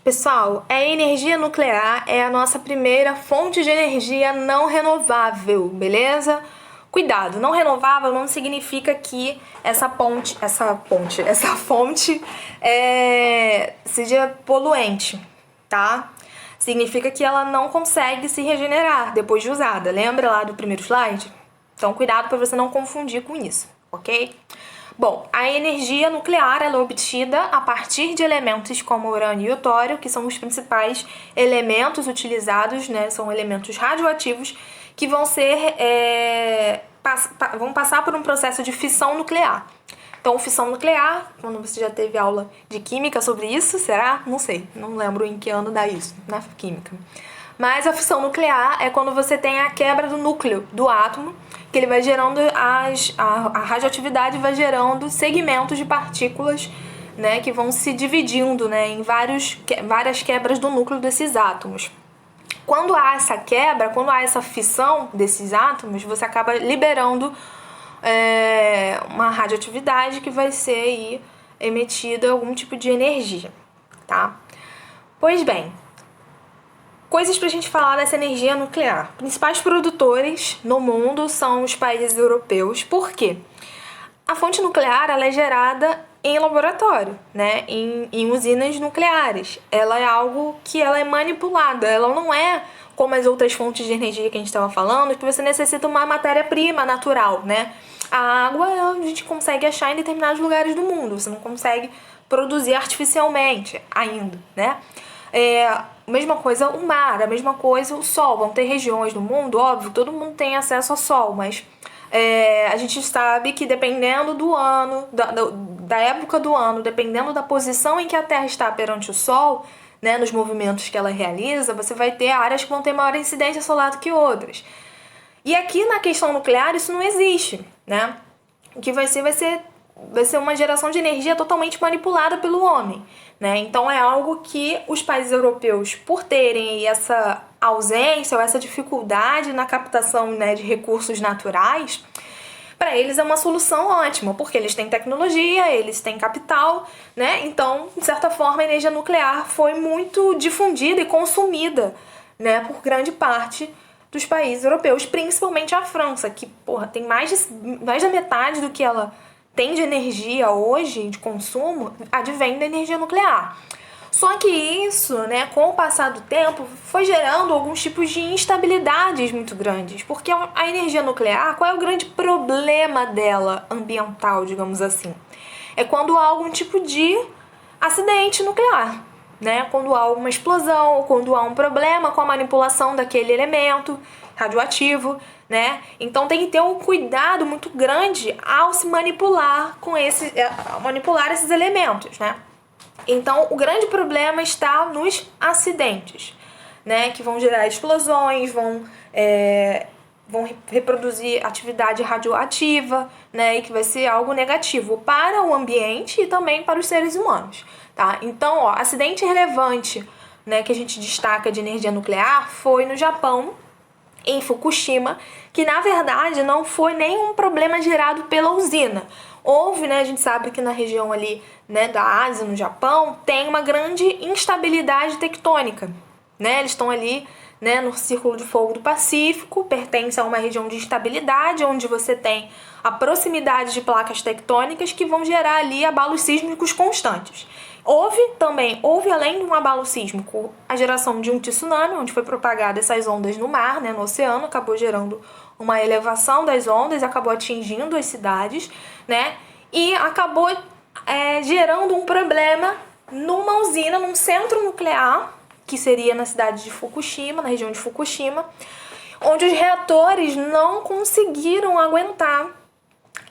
Pessoal, a energia nuclear é a nossa primeira fonte de energia não renovável, beleza? Cuidado, não renovável não significa que essa fonte seja poluente, tá? Significa que ela não consegue se regenerar depois de usada. Lembra lá do primeiro slide? Então, cuidado para você não confundir com isso, ok? Bom, a energia nuclear ela é obtida a partir de elementos como urânio e o tório, que são os principais elementos utilizados, né? São elementos radioativos que vão vão passar por um processo de fissão nuclear. Então, fissão nuclear, quando você já teve aula de química sobre isso, será? Não sei, não lembro em que ano dá isso na química. Mas a fissão nuclear é quando você tem a quebra do núcleo do átomo, que ele vai gerando a radioatividade vai gerando segmentos de partículas, né, que vão se dividindo, né, em várias quebras do núcleo desses átomos. Quando há essa quebra, quando há essa fissão desses átomos, você acaba liberando uma radioatividade que vai ser aí emitida algum tipo de energia, tá? Pois bem, coisas pra gente falar dessa energia nuclear. Principais produtores no mundo são os países europeus. Por quê? A fonte nuclear ela é gerada em laboratório, né? Em usinas nucleares. Ela é algo que ela é manipulada. Ela não é como as outras fontes de energia que a gente estava falando, que você necessita uma matéria-prima natural, né? A água a gente consegue achar em determinados lugares do mundo. Você não consegue produzir artificialmente ainda, né? A mesma coisa o mar, a mesma coisa o sol. Vão ter regiões do mundo, óbvio, todo mundo tem acesso ao sol, mas a gente sabe que dependendo do ano, da época do ano, dependendo da posição em que a Terra está perante o sol, né, nos movimentos que ela realiza, você vai ter áreas que vão ter maior incidência solar do que outras. E aqui na questão nuclear isso não existe, né? O que vai ser uma geração de energia totalmente manipulada pelo homem, né? Então é algo que os países europeus, por terem essa ausência ou essa dificuldade na captação, né, de recursos naturais, para eles é uma solução ótima, porque eles têm tecnologia, eles têm capital, né? Então, de certa forma, a energia nuclear foi muito difundida e consumida, né, por grande parte dos países europeus, principalmente a França, que, tem mais da metade do que ela tem de energia hoje, de consumo, advém da energia nuclear. Só que isso, né, com o passar do tempo, foi gerando alguns tipos de instabilidades muito grandes. Porque a energia nuclear, qual é o grande problema dela ambiental, digamos assim? É quando há algum tipo de acidente nuclear, né? Quando há uma explosão, quando há um problema com a manipulação daquele elemento radioativo, né? Então tem que ter um cuidado muito grande ao se manipular manipular esses elementos, né? Então o grande problema está nos acidentes, né? Que vão gerar explosões, vão reproduzir atividade radioativa, né? E que vai ser algo negativo para o ambiente e também para os seres humanos, tá? Então, acidente relevante, né, que a gente destaca de energia nuclear foi no Japão, em Fukushima, que na verdade não foi nenhum problema gerado pela usina. Houve, né, a gente sabe que na região ali, né, da Ásia, no Japão, tem uma grande instabilidade tectônica, né? Eles estão ali, né, no Círculo de Fogo do Pacífico, pertence a uma região de instabilidade, onde você tem a proximidade de placas tectônicas que vão gerar ali abalos sísmicos constantes. Houve além de um abalo sísmico, a geração de um tsunami, onde foi propagada essas ondas no mar, né, no oceano, acabou gerando uma elevação das ondas, acabou atingindo as cidades, né, e acabou gerando um problema numa usina, num centro nuclear, que seria na cidade de Fukushima, na região de Fukushima, onde os reatores não conseguiram aguentar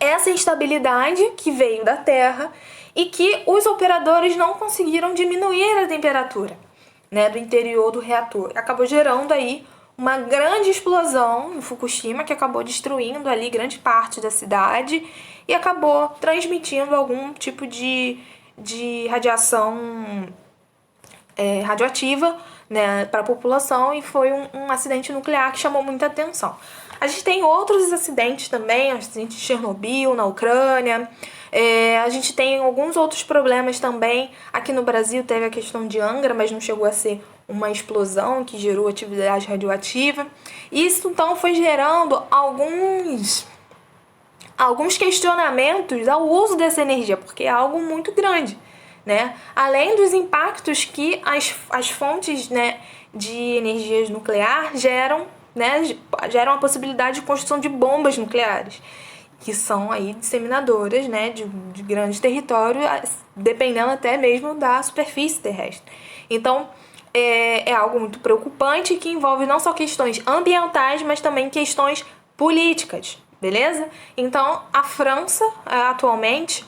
essa instabilidade que veio da Terra e que os operadores não conseguiram diminuir a temperatura, né, do interior do reator. Acabou gerando aí uma grande explosão em Fukushima, que acabou destruindo ali grande parte da cidade e acabou transmitindo algum tipo de radiação radioativa, né, para a população, e foi um acidente nuclear que chamou muita atenção. A gente tem outros acidentes também, acidente de Chernobyl, na Ucrânia, A gente tem alguns outros problemas também. Aqui no Brasil teve a questão de Angra, mas não chegou a ser uma explosão que gerou atividade radioativa. Isso então foi gerando alguns questionamentos ao uso dessa energia, porque é algo muito grande, né? Além dos impactos que as fontes, né, de energias nuclear geram, né, geram a possibilidade de construção de bombas nucleares, que são aí disseminadoras, né, de grandes territórios, dependendo até mesmo da superfície terrestre. Então, é algo muito preocupante que envolve não só questões ambientais, mas também questões políticas, beleza? Então, a França, atualmente,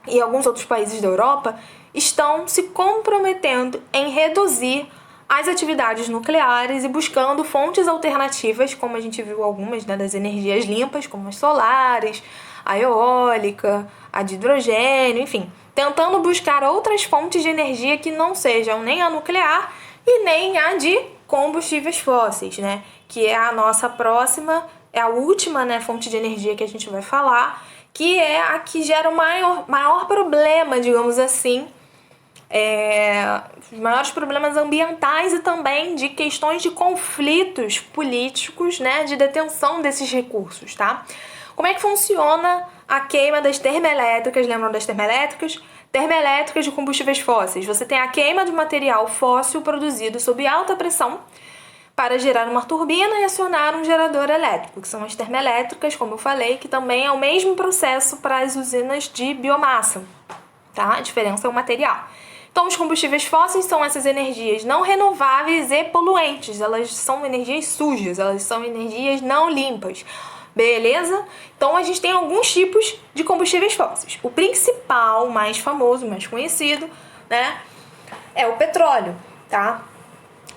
e alguns outros países da Europa, estão se comprometendo em reduzir as atividades nucleares e buscando fontes alternativas, como a gente viu algumas, né, das energias limpas, como as solares, a eólica, a de hidrogênio, enfim, tentando buscar outras fontes de energia que não sejam nem a nuclear e nem a de combustíveis fósseis, né, que é a nossa próxima, é a última, né, fonte de energia que a gente vai falar, que é a que gera o maior problema, digamos assim, os maiores problemas ambientais e também de questões de conflitos políticos, né, de detenção desses recursos, tá? Como é que funciona a queima das termoelétricas? Lembram das termoelétricas? Termoelétricas de combustíveis fósseis. Você tem a queima de material fóssil produzido sob alta pressão para gerar uma turbina e acionar um gerador elétrico, que são as termoelétricas, como eu falei, que também é o mesmo processo para as usinas de biomassa, tá? A diferença é o material. Então, os combustíveis fósseis são essas energias não renováveis e poluentes. Elas são energias sujas, elas são energias não limpas. Beleza? Então, a gente tem alguns tipos de combustíveis fósseis. O principal, mais famoso, mais conhecido, né, é o petróleo, tá?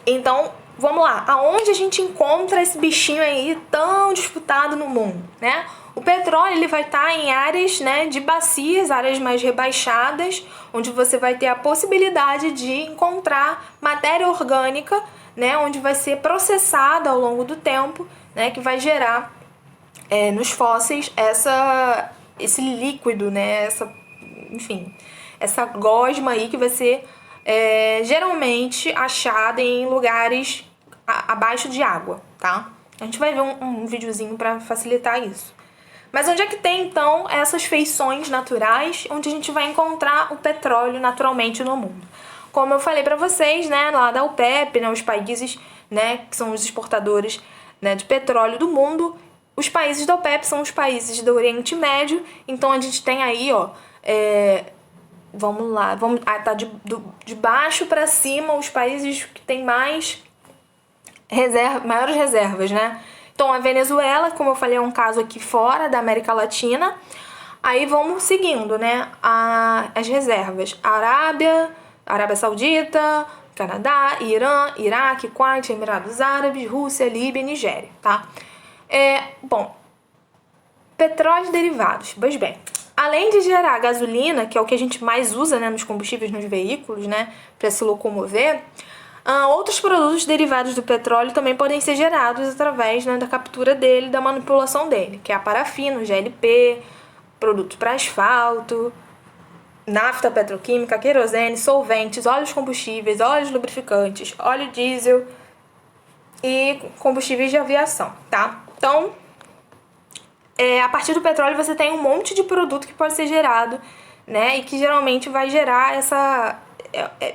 Então, vamos lá. Aonde a gente encontra esse bichinho aí tão disputado no mundo, né? O petróleo, ele vai estar em áreas, né, de bacias, áreas mais rebaixadas, onde você vai ter a possibilidade de encontrar matéria orgânica, né, onde vai ser processada ao longo do tempo, né, que vai gerar nos fósseis esse líquido, né, essa gosma aí que vai ser geralmente achada em lugares abaixo de água, tá? A gente vai ver um videozinho para facilitar isso. Mas onde é que tem, então, essas feições naturais, onde a gente vai encontrar o petróleo naturalmente no mundo? Como eu falei para vocês, né, lá da OPEP, né, os países, né, que são os exportadores, né, de petróleo do mundo, os países da OPEP são os países do Oriente Médio, então a gente tem aí, ó, vamos lá, tá de baixo para cima os países que têm maiores reservas, né? Então, a Venezuela, como eu falei, é um caso aqui fora da América Latina. Aí vamos seguindo, né, as reservas. Arábia Saudita, Canadá, Irã, Iraque, Kuwait, Emirados Árabes, Rússia, Líbia e Nigéria, tá? Bom, petróleo e derivados. Pois bem, além de gerar gasolina, que é o que a gente mais usa, né, nos combustíveis nos veículos, né, para se locomover, outros produtos derivados do petróleo também podem ser gerados através, né, da captura dele, da manipulação dele, que é a parafina, o GLP, produtos para asfalto, nafta petroquímica, querosene, solventes, óleos combustíveis, óleos lubrificantes, óleo diesel e combustíveis de aviação, tá? Então, a partir do petróleo você tem um monte de produto que pode ser gerado, né, e que geralmente vai gerar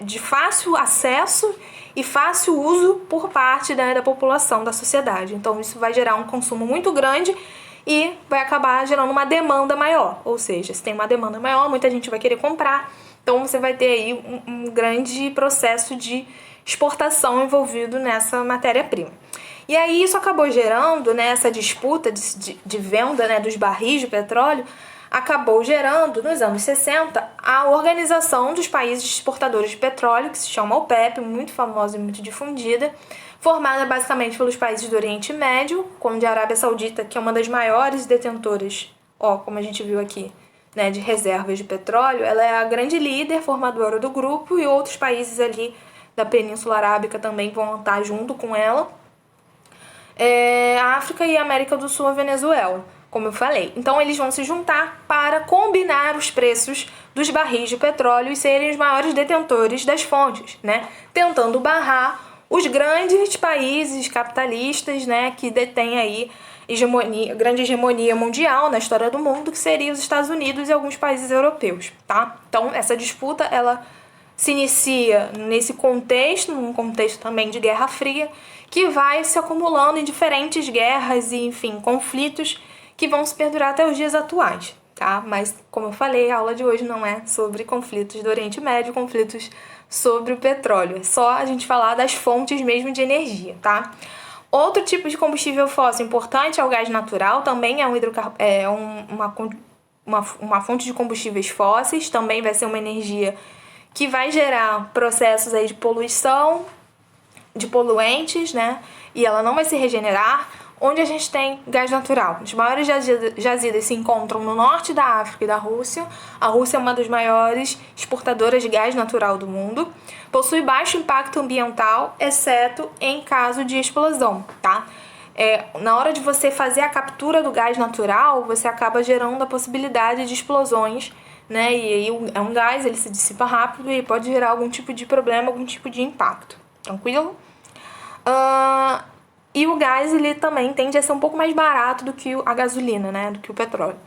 de fácil acesso e fácil uso por parte, né, da população, da sociedade. Então, isso vai gerar um consumo muito grande e vai acabar gerando uma demanda maior. Ou seja, se tem uma demanda maior, muita gente vai querer comprar. Então, você vai ter aí um grande processo de exportação envolvido nessa matéria-prima. E aí, isso acabou gerando, né, essa disputa de venda, né, dos barris de petróleo, acabou gerando, nos anos 60, a Organização dos Países Exportadores de Petróleo, que se chama OPEP, muito famosa e muito difundida, formada basicamente pelos países do Oriente Médio, como a Arábia Saudita, que é uma das maiores detentoras, como a gente viu aqui, né, de reservas de petróleo. Ela é a grande líder formadora do grupo e outros países ali da Península Arábica também vão estar junto com ela. A África e a América do Sul, a Venezuela. como eu falei. Então eles vão se juntar para combinar os preços dos barris de petróleo e serem os maiores detentores das fontes, né? Tentando barrar os grandes países capitalistas, né, que detêm aí grande hegemonia mundial na história do mundo, que seriam os Estados Unidos e alguns países europeus, tá? Então essa disputa, ela se inicia nesse contexto, num contexto também de Guerra Fria, que vai se acumulando em diferentes guerras e, enfim, conflitos que vão se perdurar até os dias atuais, tá? Mas, como eu falei, a aula de hoje não é sobre conflitos do Oriente Médio, conflitos sobre o petróleo. É só a gente falar das fontes mesmo de energia, tá? Outro tipo de combustível fóssil importante é o gás natural, também é uma fonte de combustíveis fósseis, também vai ser uma energia que vai gerar processos aí de poluição, de poluentes, né? E ela não vai se regenerar. Onde a gente tem gás natural? As maiores jazidas se encontram no norte da África e da Rússia. A Rússia é uma das maiores exportadoras de gás natural do mundo. Possui baixo impacto ambiental, exceto em caso de explosão, tá? Na hora de você fazer a captura do gás natural, você acaba gerando a possibilidade de explosões, né? E aí é um gás, ele se dissipa rápido e pode gerar algum tipo de problema, algum tipo de impacto. Tranquilo? E o gás, ele também tende a ser um pouco mais barato do que a gasolina, né? Do que o petróleo.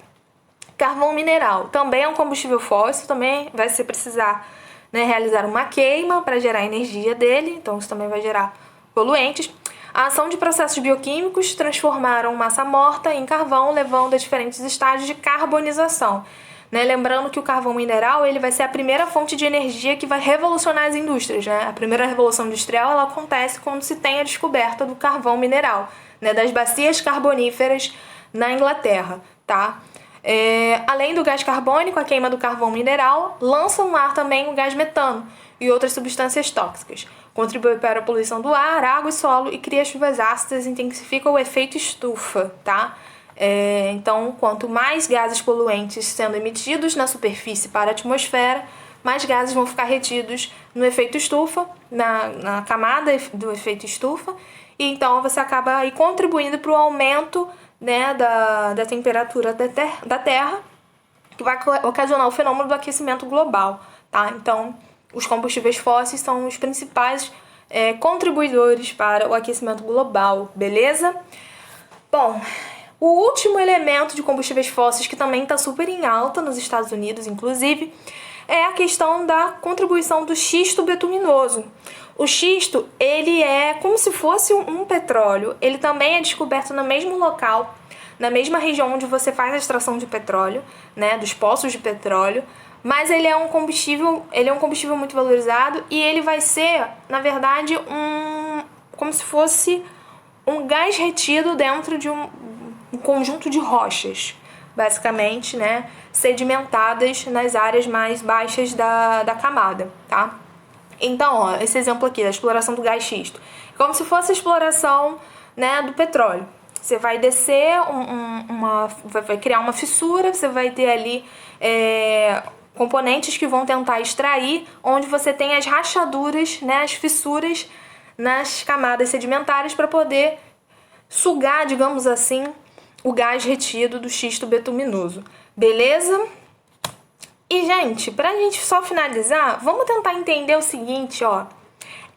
Carvão mineral também é um combustível fóssil, também vai se precisar, né, realizar uma queima para gerar a energia dele, então isso também vai gerar poluentes. A ação de processos bioquímicos transformaram massa morta em carvão, levando a diferentes estágios de carbonização. Né? Lembrando que o carvão mineral, ele vai ser a primeira fonte de energia que vai revolucionar as indústrias, né? A primeira revolução industrial, ela acontece quando se tem a descoberta do carvão mineral, né? Das bacias carboníferas na Inglaterra, tá? Além do gás carbônico, a queima do carvão mineral lança no ar também o gás metano e outras substâncias tóxicas. Contribui para a poluição do ar, água e solo e cria chuvas ácidas e intensifica o efeito estufa, tá? Então, quanto mais gases poluentes sendo emitidos na superfície para a atmosfera, mais gases vão ficar retidos no efeito estufa, na camada do efeito estufa, e então você acaba aí contribuindo para o aumento, né, da temperatura da Terra, que vai ocasionar o fenômeno do aquecimento global, tá? Então, os combustíveis fósseis são os principais contribuidores para o aquecimento global, beleza? Bom, o último elemento de combustíveis fósseis que também está super em alta nos Estados Unidos, inclusive, é a questão da contribuição do xisto betuminoso. O xisto, ele é como se fosse um petróleo. Ele também é descoberto no mesmo local, na mesma região onde você faz a extração de petróleo, né, dos poços de petróleo. Mas ele é um combustível muito valorizado e ele vai ser, na verdade, como se fosse um gás retido dentro de um conjunto de rochas, basicamente, né, sedimentadas nas áreas mais baixas da camada, tá? Então, ó, esse exemplo aqui da exploração do gás xisto, como se fosse a exploração, né, do petróleo. Você vai descer vai criar uma fissura, você vai ter ali componentes que vão tentar extrair, onde você tem as rachaduras, né, as fissuras nas camadas sedimentares para poder sugar, digamos assim, o gás retido do xisto betuminoso. Beleza? E, gente, pra gente só finalizar, vamos tentar entender o seguinte, ó.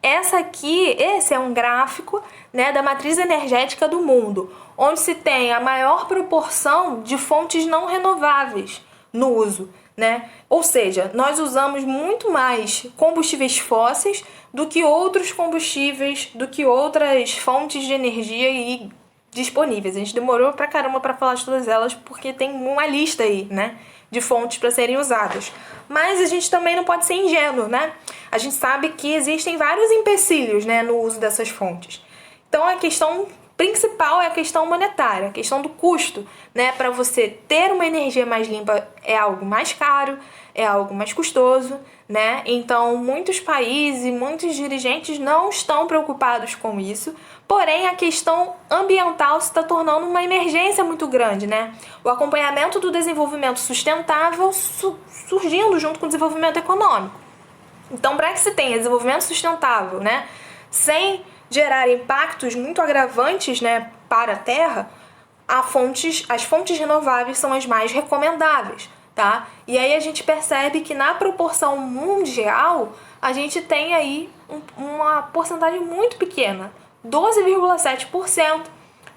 Esse é um gráfico, né, da matriz energética do mundo, onde se tem a maior proporção de fontes não renováveis no uso, né? Ou seja, nós usamos muito mais combustíveis fósseis do que outros combustíveis, do que outras fontes de energia disponíveis. A gente demorou pra caramba pra falar de todas elas, porque tem uma lista aí, né, de fontes para serem usadas. Mas a gente também não pode ser ingênuo, né? A gente sabe que existem vários empecilhos, né, no uso dessas fontes. Então a questão principal é a questão monetária, a questão do custo, né? Para você ter uma energia mais limpa é algo mais caro, é algo mais custoso, né? Então muitos países e muitos dirigentes não estão preocupados com isso. Porém, a questão ambiental se está tornando uma emergência muito grande, né? O acompanhamento do desenvolvimento sustentável surgindo junto com o desenvolvimento econômico. Então, para que se tenha desenvolvimento sustentável, né, sem gerar impactos muito agravantes, né, para a Terra, as fontes renováveis são as mais recomendáveis, tá? E aí a gente percebe que na proporção mundial, a gente tem aí uma porcentagem muito pequena, 12,7%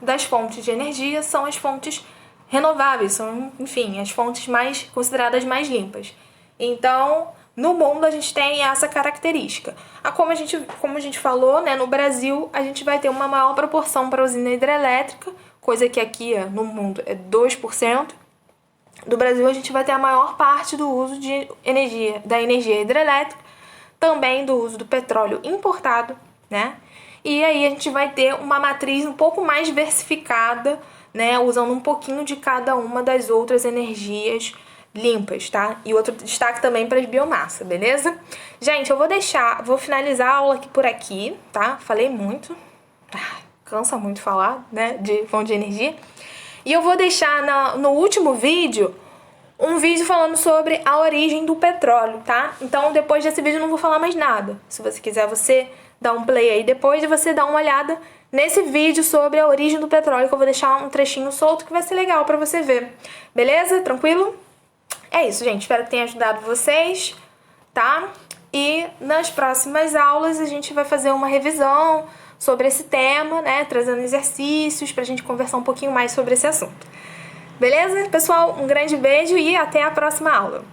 das fontes de energia são as fontes renováveis, são, enfim, as fontes mais consideradas mais limpas. Então, no mundo a gente tem essa característica. Como a gente falou, né, no Brasil a gente vai ter uma maior proporção para usina hidrelétrica, coisa que aqui no mundo é 2%. Do Brasil a gente vai ter a maior parte do uso da energia hidrelétrica, também do uso do petróleo importado, né? E aí a gente vai ter uma matriz um pouco mais diversificada, né, usando um pouquinho de cada uma das outras energias limpas, tá? E outro destaque também para as biomassa, beleza? Gente, eu vou finalizar a aula aqui por aqui, tá? Falei muito, cansa muito falar, né, de fonte de energia. E eu vou deixar no último vídeo um vídeo falando sobre a origem do petróleo, tá? Então, depois desse vídeo eu não vou falar mais nada. Se você quiser, você dá um play aí depois e você dá uma olhada nesse vídeo sobre a origem do petróleo, que eu vou deixar um trechinho solto que vai ser legal pra você ver. Beleza? Tranquilo? É isso, gente. Espero que tenha ajudado vocês, tá? E nas próximas aulas a gente vai fazer uma revisão sobre esse tema, né? Trazendo exercícios pra gente conversar um pouquinho mais sobre esse assunto. Beleza? Pessoal, um grande beijo e até a próxima aula.